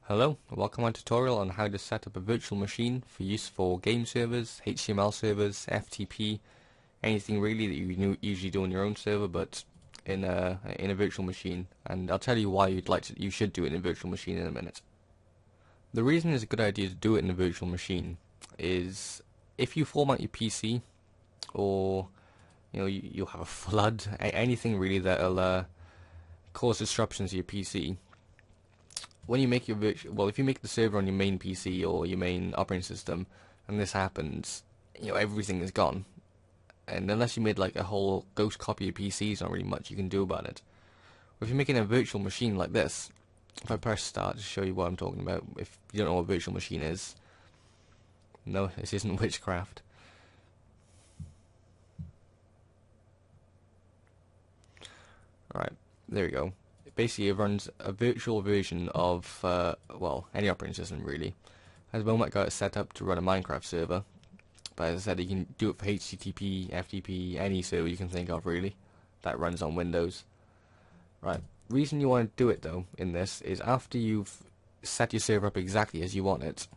Hello, welcome to my tutorial on how to set up a virtual machine for use for game servers, HTML servers, FTP, anything really that you usually do on your own server, but in a virtual machine. And I'll tell you why you should do it in a virtual machine in a minute. The reason it's a good idea to do it in a virtual machine is if you format your PC, or you'll have a flood, anything really that'll cause disruptions to your PC. When you make if you make the server on your main PC or your main operating system, and this happens, everything is gone. And unless you made like a whole ghost copy of PC, there's not really much you can do about it. But if you're making a virtual machine like this, if I press start to show you what I'm talking about, if you don't know what a virtual machine is, no, this isn't witchcraft. Alright, there we go. Basically, it runs a virtual version of, any operating system really. At the moment, I got it set up to run a Minecraft server, but as I said, you can do it for HTTP, FTP, any server you can think of really, that runs on Windows. Right, reason you want to do it though, in this, is after you've set your server up exactly as you want it,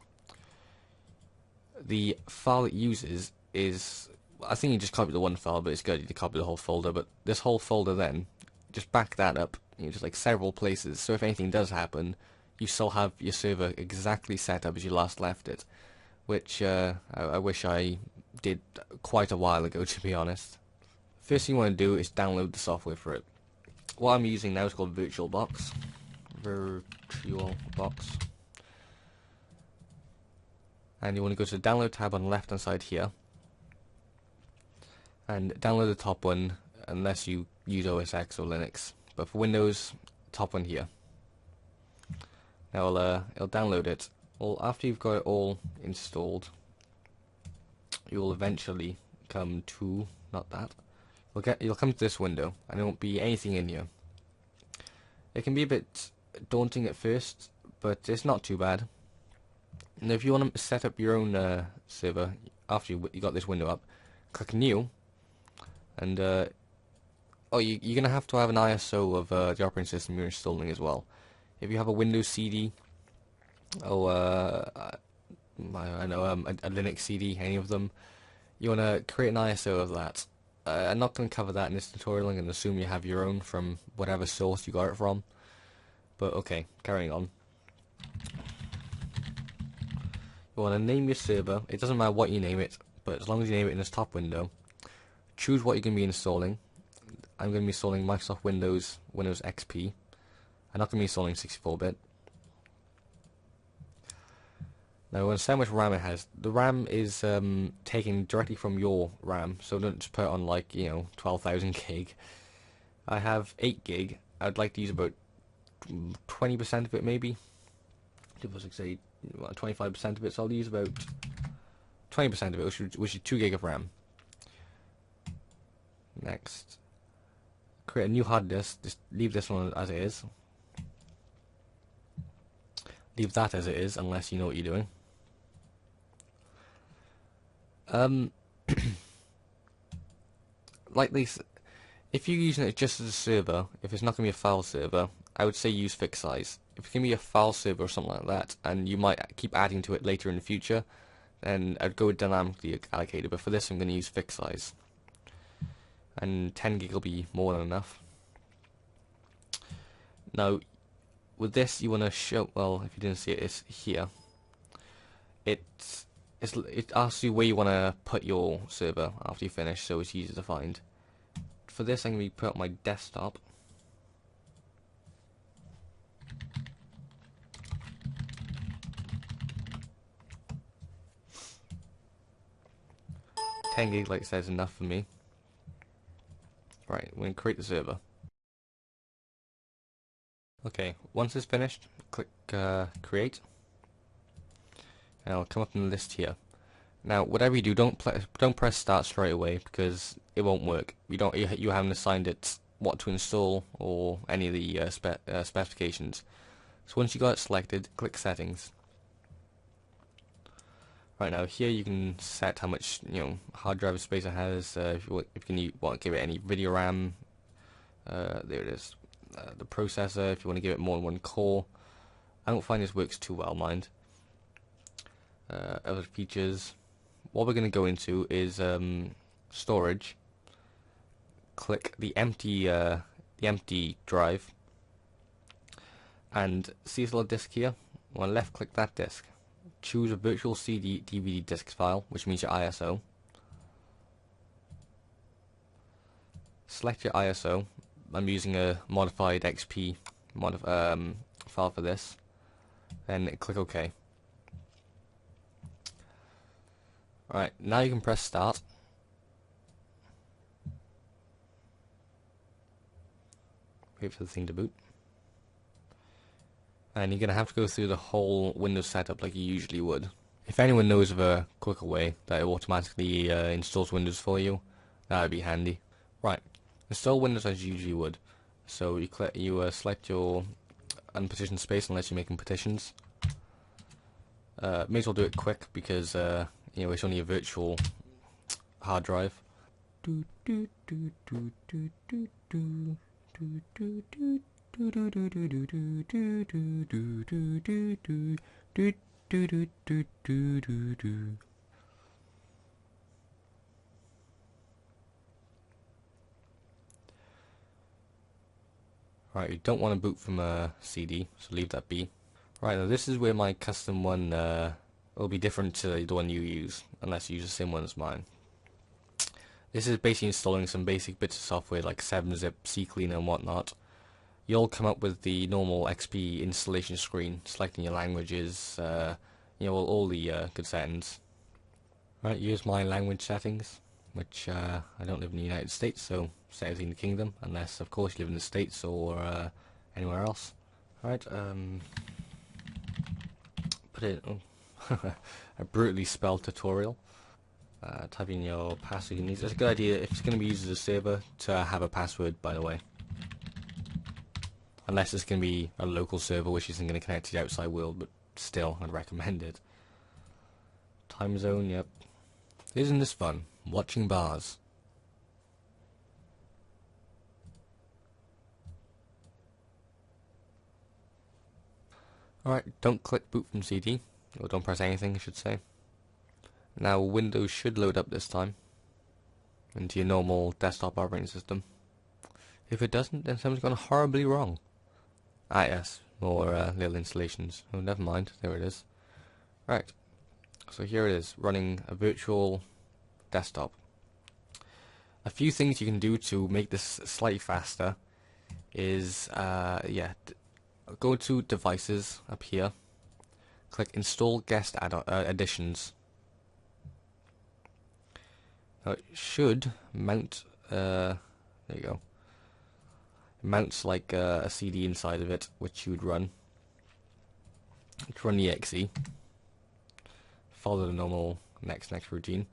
the file it uses is, I think you just copy the one file, but it's good to copy the whole folder, but this whole folder then, just back that up, just like several places, so if anything does happen, you still have your server exactly set up as you last left it, which I wish I did quite a while ago, to be honest. First thing you want to do is download the software for it. What I'm using now is called VirualBox. VirualBox. And you want to go to the download tab on the left hand side here, and download the top one unless you use OS X or Linux. But for Windows, top one here. Now it'll download it. Well, after you've got it all installed, you will eventually come to, not that, you'll come to this window, and there won't be anything in here. It can be a bit daunting at first, but it's not too bad. And if you want to set up your own server after you got this window up, click New, and you're gonna have to have an ISO of the operating system you're installing as well. If you have a Windows CD, or a Linux CD, any of them, you wanna create an ISO of that. I'm not gonna cover that in this tutorial. I'm gonna assume you have your own from whatever source you got it from. But okay, carrying on. You wanna name your server. It doesn't matter what you name it, but as long as you name it in this top window, choose what you're gonna be installing. I'm going to be installing Microsoft Windows XP. I'm not going to be installing 64-bit. Now, we're going to see how much RAM it has. The RAM is taken directly from your RAM, so don't just put it on like 12,000 gig. I have 8 gig. I'd like to use about 20% of it, maybe. If I was say 25% of it, so I'll use about 20% of it, which is 2 gig of RAM. Next. Create a new hard disk, just leave this one as it is. Leave that as it is, unless you know what you're doing. Like this, if you're using it just as a server, if it's not going to be a file server, I would say use fixed size. If it's going to be a file server or something like that, and you might keep adding to it later in the future, then I'd go with dynamically allocated, but for this I'm going to use fixed size. And 10 gig will be more than enough. Now, with this, you want to show, well, if you didn't see it, it's here. It asks you where you want to put your server after you finish, so it's easy to find. For this, I'm going to put up my desktop. $10 gig, like I said, is enough for me. Right, we're going to create the server. Okay, once it's finished, click create, and it'll come up in the list here. Now, whatever you do, don't press start straight away, because it won't work. You haven't assigned it what to install or any of the specifications. So once you got it selected, click settings. Right now, here you can set how much hard drive space it has. If you want to give it any video RAM, there it is. The processor, if you want to give it more than one core, I don't find this works too well, mind. Other features. What we're going to go into is storage. Click the empty drive, and see this little disk here. I want to left click that disk. Choose a virtual CD DVD disk file, which means your ISO. Select your ISO. I'm using a modified XP file for this. Then click OK. Alright, now you can press start. Wait for the thing to boot. And you're going to have to go through the whole Windows setup like you usually would. If anyone knows of a quicker way that it automatically installs Windows for you, that would be handy. Right, install Windows as you usually would. So you select your unpartitioned space unless you're making partitions. May as well do it quick because it's only a virtual hard drive. Right, you don't want to boot from a CD, so leave that be. Right, now this is where my custom one will be different to the one you use, unless you use the same one as mine. This is basically installing some basic bits of software like 7-zip, CCleaner and whatnot. You'll come up with the normal XP installation screen, selecting your languages, all the good settings. Right, here's my language settings, which I don't live in the United States, so set everything in the Kingdom, unless of course you live in the States or anywhere else. Right, put it a brutally spelled tutorial. Type in your password. It's a good idea if it's going to be used as a server to have a password, by the way. Unless it's going to be a local server which isn't going to connect to the outside world, but still, I'd recommend it. Time zone, yep. Isn't this fun? Watching bars. Alright, don't click boot from CD, or don't press anything, I should say. Now Windows should load up this time into your normal desktop operating system. If it doesn't, then something's gone horribly wrong. Ah yes, more little installations. Oh, never mind, there it is. Right, so here it is, running a virtual desktop. A few things you can do to make this slightly faster is, go to Devices up here, click Install Guest Additions. Now it should mount, there you go. It mounts like a CD inside of it, which you would run. Run the exe. Follow the normal next routine.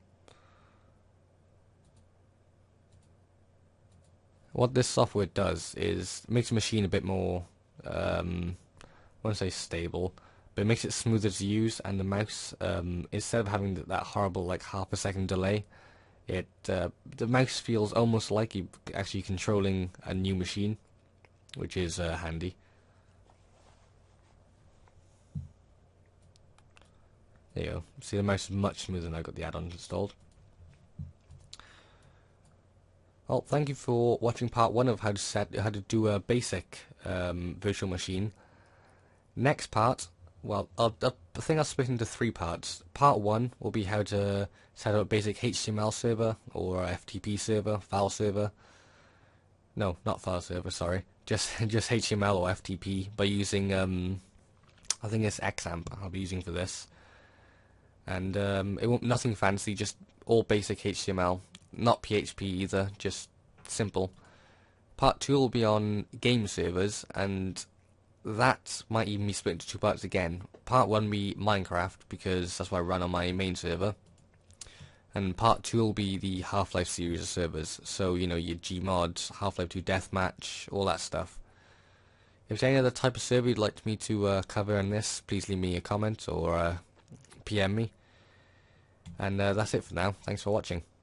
What this software does is it makes the machine a bit more, I won't say stable, but it makes it smoother to use, and the mouse, instead of having that horrible like half a second delay, the mouse feels almost like you're actually controlling a new machine, which is handy. There you go. See, the mouse is much smoother now I've got the add-ons installed. Well, thank you for watching part 1 of how to do a basic virtual machine. Next part, well, I think I'll split into 3 parts. Part 1 will be how to set up a basic HTML server or a FTP server, file server. No, not file server, sorry. Just HTML or FTP by using, I think it's XAMPP I'll be using for this. And it won't nothing fancy, just all basic HTML, not PHP either, just simple. Part 2 will be on game servers, and that might even be split into 2 parts again. Part 1 will be Minecraft, because that's what I run on my main server. And part 2 will be the Half-Life series of servers. So, you know, your Gmods, Half-Life 2 Deathmatch, all that stuff. If there's any other type of server you'd like me to cover in this, please leave me a comment or PM me. And that's it for now. Thanks for watching.